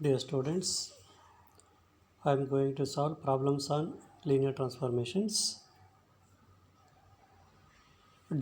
Dear students, I am going to solve problems on linear transformations.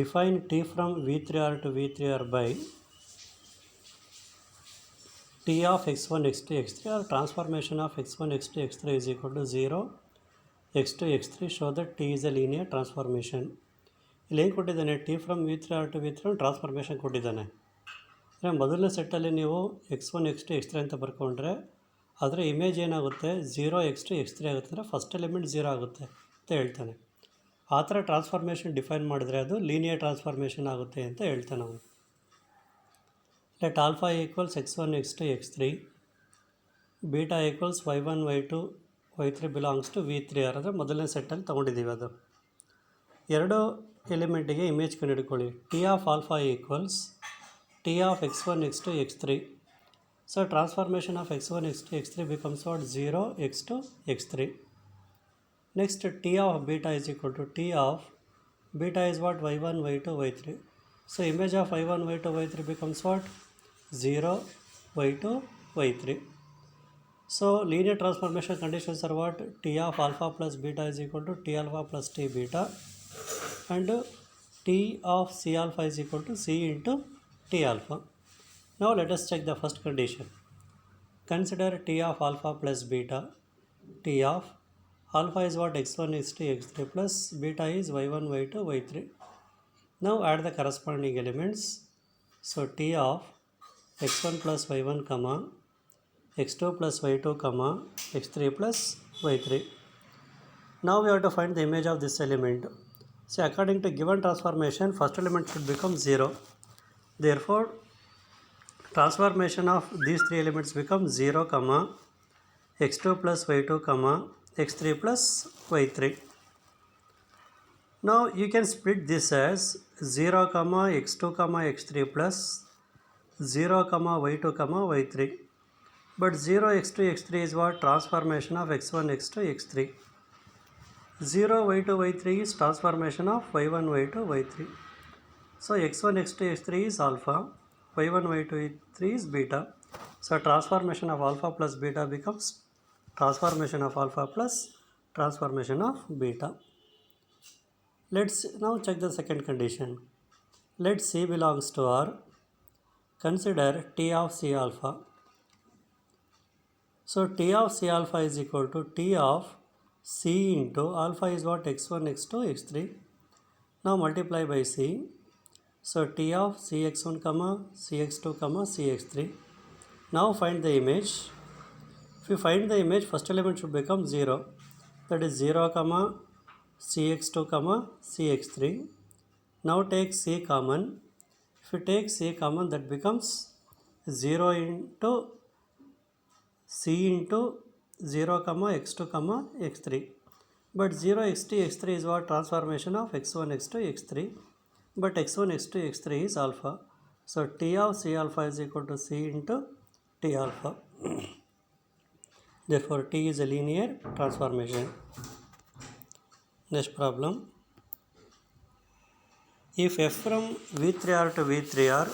Define t from V3R to V3R by t of x1, x2, x3 or transformation of x1, x2, x3 is equal to 0, x2, x3 show that t is a linear transformation. ಇಲ್ಲಿ ಏನು ಕೊಟ್ಟಿದ್ದಾನೆ T from V3R to V3 transformation ಕೊಟ್ಟಿದ್ದಾನೆ. ಅಂದರೆ ಮೊದಲನೇ ಸೆಟ್ಟಲ್ಲಿ ನೀವು x1, x2, x3 ಅಂತ ಬರ್ಕೊಂಡ್ರೆ ಅದರ image ಏನಾಗುತ್ತೆ 0, x2, x3 ಆಗುತ್ತೆ. ಅಂದರೆ ಫಸ್ಟ್ ಎಲಿಮೆಂಟ್ 0 ಆಗುತ್ತೆ ಅಂತ ಹೇಳ್ತಾನೆ. ಆ ಥರ ಟ್ರಾನ್ಸ್ಫಾರ್ಮೇಷನ್ ಡಿಫೈನ್ ಮಾಡಿದ್ರೆ ಅದು ಲೀನಿಯರ್ ಟ್ರಾನ್ಸ್ಫಾರ್ಮೇಷನ್ ಆಗುತ್ತೆ ಅಂತ ಹೇಳ್ತಾನೆ ಅವನು. Let alpha equals x1, x2, x3, beta equals y1, y2, y3 belongs to V3R. ಅಂದರೆ ಮೊದಲನೇ ಸೆಟ್ಟಲ್ಲಿ ತೊಗೊಂಡಿದ್ದೀವಿ ಅದು. ಎರಡು ಎಲಿಮೆಂಟಿಗೆ ಇಮೇಜ್ ಕಂಡುಹಿಡ್ಕೊಳ್ಳಿ. T of alpha equals T of x1, x2, x3. So transformation of x1, x2, x3 becomes what? 0, x2, x3. Next t of beta is equal to t of beta is what? y1, y2, y3. So image of y1, y2, y3 becomes what? 0, y2, y3. So linear transformation conditions are what? T of alpha plus beta is equal to t alpha plus t beta, and t of c alpha is equal to c into t alpha. Now let us check the first condition. Consider t of alpha plus beta. T of alpha is what? x1, x2, x3 plus beta is y1, y2, y3. Now add the corresponding elements. So t of x1 plus y1 comma x2 plus y2 comma x3 plus y3. Now we have to find the image of this element. So according to given transformation, first element should become 0. Therefore transformation of these three elements becomes 0, comma x2 plus y2, comma x3 plus y3. Now you can split this as 0, comma x2, comma x3 plus 0, comma y2, comma y3. But 0, x2, x3 is what? Transformation of x1, x2, x3. 0, y2, y3 is transformation of y1, y2, y3. So x1, x2, x3 is alpha, y1, y2, y3 is beta. So transformation of alpha plus beta becomes transformation of alpha plus transformation of beta. Let's now check the second condition. Let C belongs to R. Consider T of C alpha. So T of C alpha is equal to T of C into alpha is what? x1, x2, x3. Now multiply by C. So T of Cx1, comma Cx2, comma Cx3. Now find the image. If you find the image, first element should become 0. That is 0, comma Cx2, comma Cx3. Now take C common. If you take C common, that becomes 0 into C into 0, comma x2, comma x3. But 0, x2, x3 is what? Transformation of x1, x2, x3. But x1, x2, x3 is alpha. So T of C alpha is equal to C into T alpha. Therefore T is a linear transformation. Next problem. If f from V3R to V3R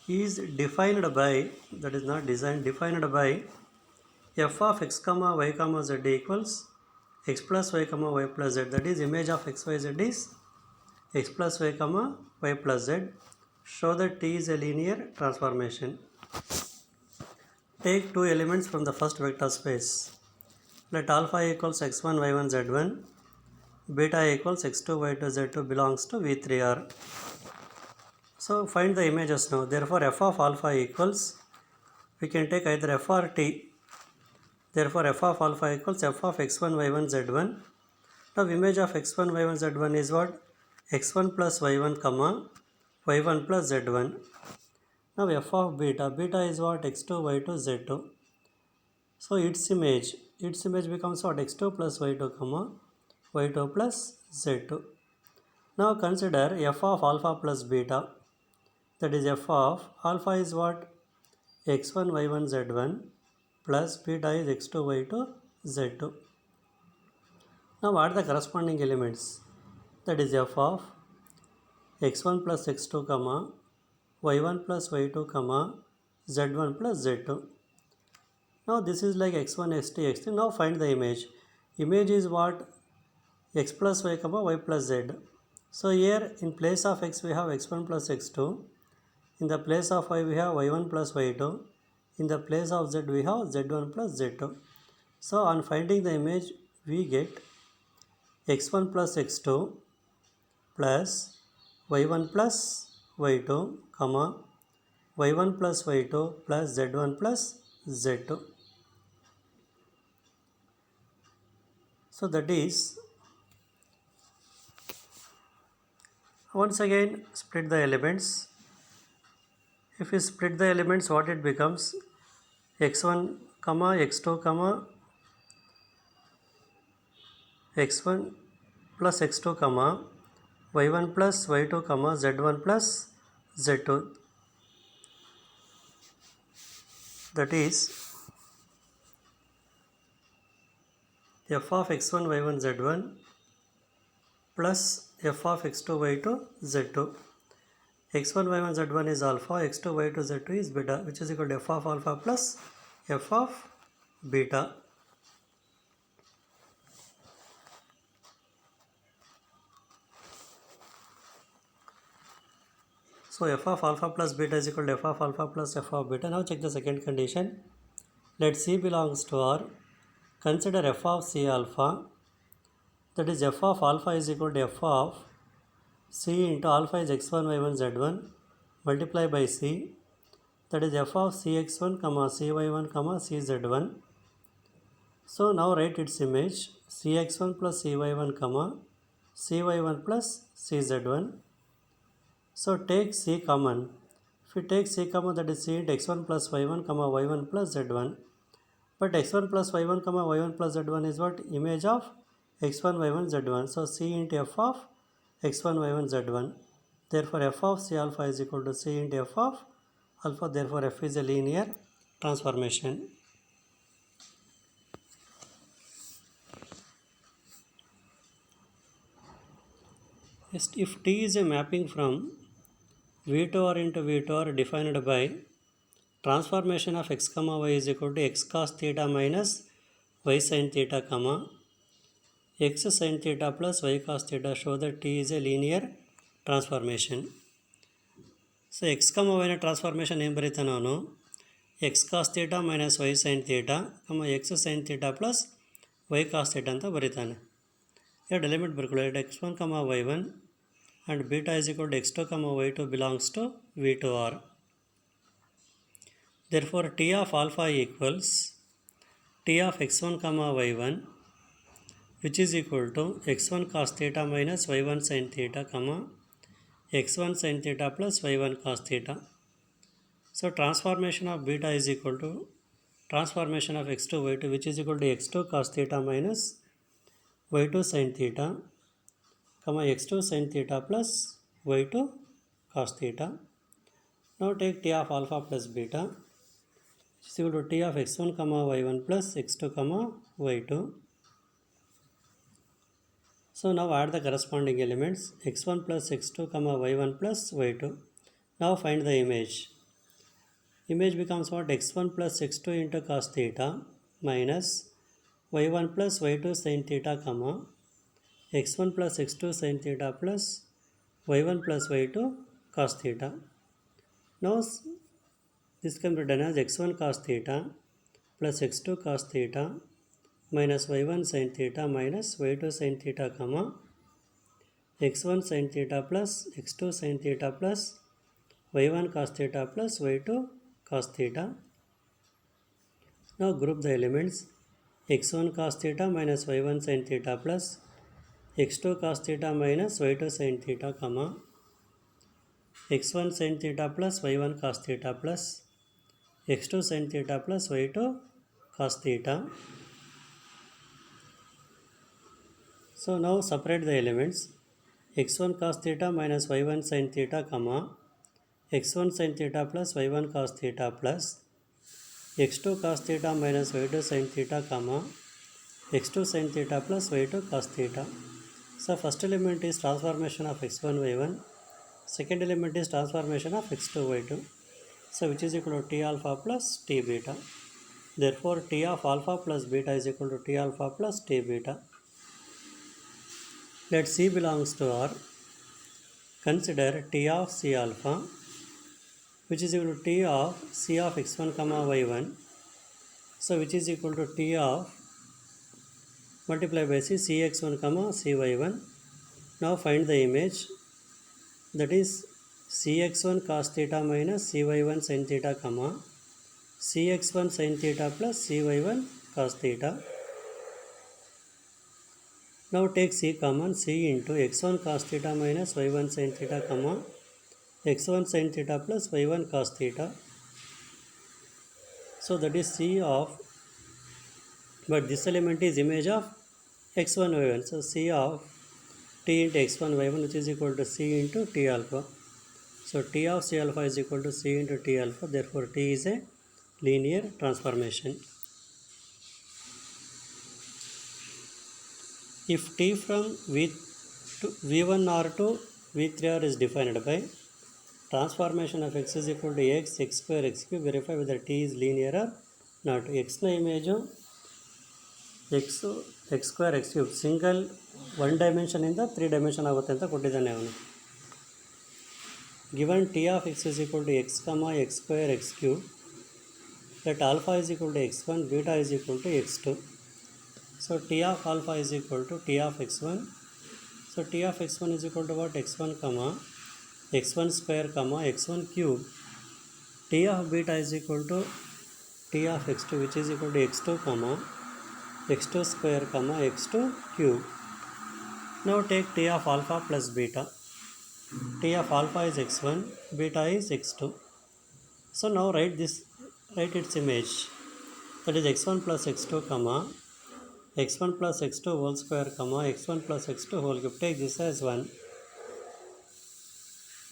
is defined by, that is not designed, defined by f of x comma y comma z equals x plus y comma y plus z, that is image of x y z is x plus y comma y plus z, show that T is a linear transformation. Take two elements from the first vector space. Let alpha equals x1, y1, z1, beta equals x2, y2, z2 belongs to V3R. So find the images now. Therefore f of alpha equals, we can take either f or t. Therefore f of alpha equals f of x1, y1, z1. Now image of x1, y1, z1 is what? x1 plus y1, comma y1 plus z1. Now f of beta, beta is what? x2, y2, z2. So its image becomes what? x2 plus y2, comma y2 plus z2. Now consider f of alpha plus beta, that is f of alpha is what? x1, y1, z1 plus beta is x2, y2, z2. Now add the corresponding elements, that is f of x1 plus x2, comma y1 plus y2, comma z1 plus z2. Now this is like x1, x2, x3. Now find the image. Image is what? X plus y comma y plus z. So here in place of x we have x1 plus x2. In the place of y we have y1 plus y2. In the place of z we have z1 plus z2. So on finding the image we get x1 plus x2 plus y1 plus y2 comma y1 plus y2 plus z1 plus z2. So that is, once again split the elements. If we split the elements, what it becomes? x1 comma x2 comma x1 plus x2 comma y1 plus y2 comma z1 plus z2. That is f of x1 y1 z1 plus f of x2 y2 z2. x1 y1 z1 is alpha, x2 y2 z2 is beta, which is equal to f of alpha plus f of beta. So f of alpha plus beta is equal to f of alpha plus f of beta. Now check the second condition. Let C belongs to R. Consider f of C alpha. That is f of alpha is equal to f of C into alpha is x1 y1 z1 multiply by C. That is f of cx1 comma cy1 comma cz1. So now write its image cx1 plus cy1 comma cy1 plus cz1. So take C common. If you take C common, that is C into x1 plus y1 comma y1 plus z1. But x1 plus y1 comma y1 plus z1 is what? Image of x1 y1 z1. So C into f of x1 y1 z1. Therefore f of C alpha is equal to C into f of alpha. Therefore f is a linear transformation. If T is a mapping from V to R into V to R defined by transformation of x comma y is equal to x cos theta minus y sin theta comma x sin theta plus y cos theta, show that T is a linear transformation. So x comma y transformation em baritananu x cos theta minus y sin theta comma x sin theta plus y cos theta anta baritane. Here element ಬರ್ಕೊಳ್ಳಿ x1 comma y1 and beta is equal to x2 comma y2 belongs to V to R. Therefore T of alpha equals T of x1 comma y1 which is equal to x1 cos theta minus y1 sin theta comma x1 sin theta plus y1 cos theta. So transformation of beta is equal to transformation of x2 y2 which is equal to x2 cos theta minus y2 sin theta comma x2 sin theta plus y2 cos theta. Now take T of alpha plus beta which is equal to T of x1 comma y1 plus x2 comma y2. So now add the corresponding elements x1 plus x2 comma y1 plus y2. Now find the image. Image becomes what? x1 plus x2 into cos theta minus y1 plus y2 sin theta comma x1 plus x2 sin theta plus y1 plus y2 cos theta. Now this can be written as x1 cos theta plus x2 cos theta minus y1 sin theta minus y2 sin theta comma x1 sin theta plus x2 sin theta plus y1 cos theta plus y2 cos theta. Now group the elements x1 cos theta minus y1 sin theta plus x2 cos theta minus y2 sin theta comma x1 sin theta plus y1 cos theta plus x2 sin theta plus y2 cos theta. So now separate the elements x1 cos theta minus y1 sin theta comma x1 sin theta plus y1 cos theta plus x2 cos theta minus y2 sin theta comma x2 sin theta plus y2 cos theta. So first element is transformation of x1 y1, second element is transformation of x2 y2. So which is equal to T alpha plus T beta. Therefore, T of alpha plus beta is equal to T alpha plus T beta. Let C belongs to R. Consider T of C alpha, which is equal to T of C of x1 comma y1. So, which is equal to T of multiply by C cx1 comma cy1. Now, find the image, that is cx1 cos theta minus cy1 sin theta comma cx1 sin theta plus cy1 cos theta. Now take C common, C into x1 cos theta minus y1 sin theta comma x1 sin theta plus y1 cos theta. So that is C of, but this element is image of x1 y1. So C of T into x1 y1, which is equal to C into T alpha. So T of C alpha is equal to C into T alpha. Therefore T is a linear transformation. If T from V1R to V3R is defined by transformation of x is equal to x square x cube, verify whether T is linear or not. X na image x square x cube single one dimension in the three dimension ಆಗುತ್ತೆ ಅಂತ ಕೊಟ್ಟಿದ್ದಾನೆ ಅವನು. Given T of x is equal to x comma x square x cube, let alpha is equal to x1, beta is equal to x2. So T of alpha is equal to T of x1. So T of x1 is equal to what? x1 comma x1 square comma x1 cube. T of beta is equal to T of x2, which is equal to x2 comma x2 square comma x2 cube. Now take T of alpha plus beta. T of alpha is x1, beta is x2. So now write its image, that is x1 plus x2 comma x1 plus x2 whole square comma x1 plus x2 whole cube. Take this as 1.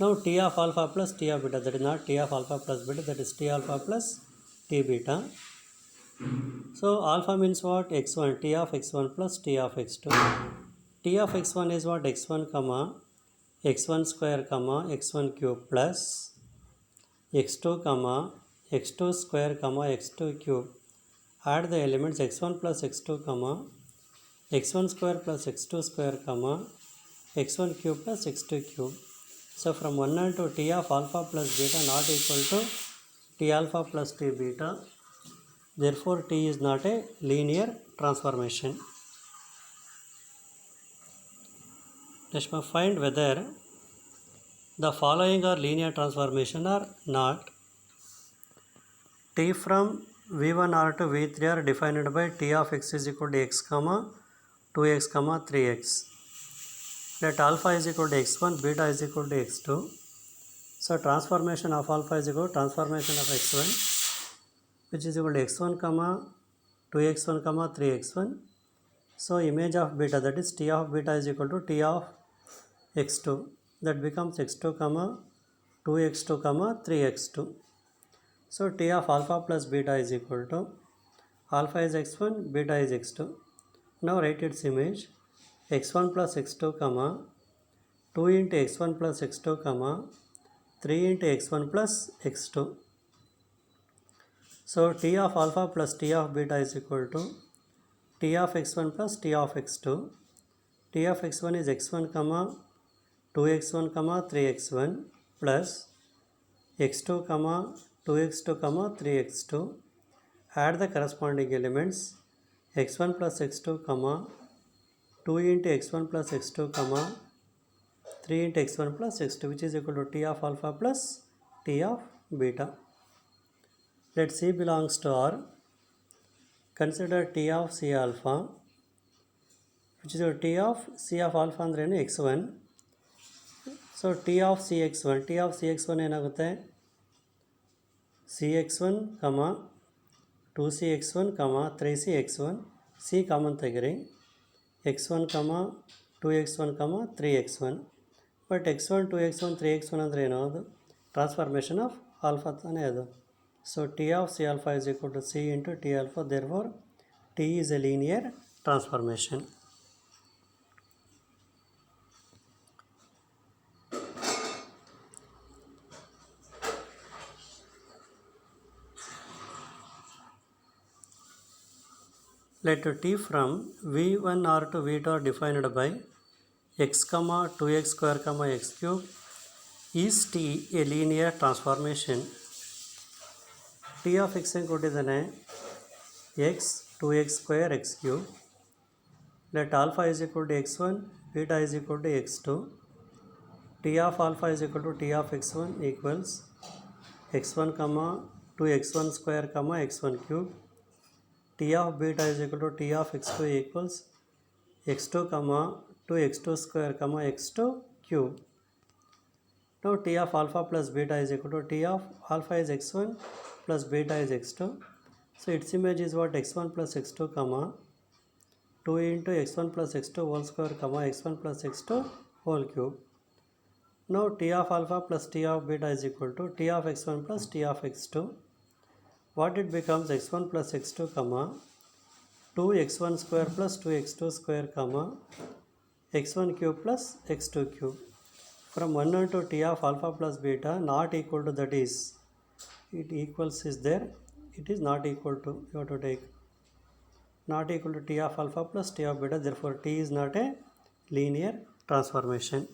Now T of alpha plus T of beta, that is not T of alpha plus beta, that is T alpha plus T beta. So alpha means what? x1, T of x1 plus T of x2. T of x1 is what? x1 comma x1 square comma x1 cube plus x2 comma x2 square comma x2 cube. Add the elements x1 plus x2 comma x1 square plus x2 square comma x1 cube plus x2 cube. So from 1 and to T of alpha plus beta not equal to T alpha plus T beta. Therefore T is not a linear transformation. Next, find whether the following are linear transformation or not. T from V1R to V3R defined by T of x is equal to x comma 2x comma 3x. Let alpha is equal to x1, beta is equal to x2. So transformation of alpha is equal to transformation of x1, which is equal to x1 comma 2x1 comma 3x1. So image of beta, that is T of beta is equal to T of x2. That becomes x2 comma 2x2 comma 3x2. So T of alpha plus beta is equal to alpha is x1, beta is x2. Now write its image, x1 plus x2 comma 2 into x1 plus x2 comma 3 into x1 plus x2. So T of alpha plus T of beta is equal to T of x1 plus T of x2. T of x1 is x1 comma 2x1 comma 3x1 plus x2 comma 2x2 comma 3x2. Add the corresponding elements x1 plus x2 comma 2 into x1 plus x2 comma 3 into x1 plus x2, which is equal to T of alpha plus T of beta. Let C belongs to R. Consider T of C alpha, which is equal to T of C of alpha ಅಂದ್ರೆ x1. So T of Cx1 ಏನಾಗುತ್ತೆ? Cx1, 2Cx1, 3Cx1, C common ತೆಗಿರಿ, x1, 2x1, 3x1. But x1, 2x1, 3x1 ಅಂದರೆ ಏನೋ ಅದು transformation of alpha ತಾನೇ ಅದು. So T of C alpha is equal to C into T alpha, therefore T is a linear transformation. Let t from v1r to v2 are defined by x comma 2x square comma x cube. Is t a linear transformation? T of x ಏನು ಕೊಟ್ಟಿದ್ದಾನೆ x 2x square x cube. Let alpha is equal to x1, beta is equal to x2. T of alpha is equal to T of x1 equals x1 comma 2x1 square comma x1 cube. T of beta is equal to T of x2 equals x2 comma 2x2 square comma x2 cube. Now T of alpha plus beta is equal to T of alpha is x1 plus beta is x2. So its image is what? x1 plus x2 comma 2 into x1 plus x2 whole square comma x1 plus x2 whole cube. Now T of alpha plus T of beta is equal to T of x1 plus T of x2. What it becomes? x1 plus x2 comma 2x1 square plus 2x2 square comma x1 cube plus x2 cube. From 1 to T of alpha plus beta not equal to, that is, it equals is there, it is not equal to, you have to take not equal to T of alpha plus T of beta, therefore T is not a linear transformation.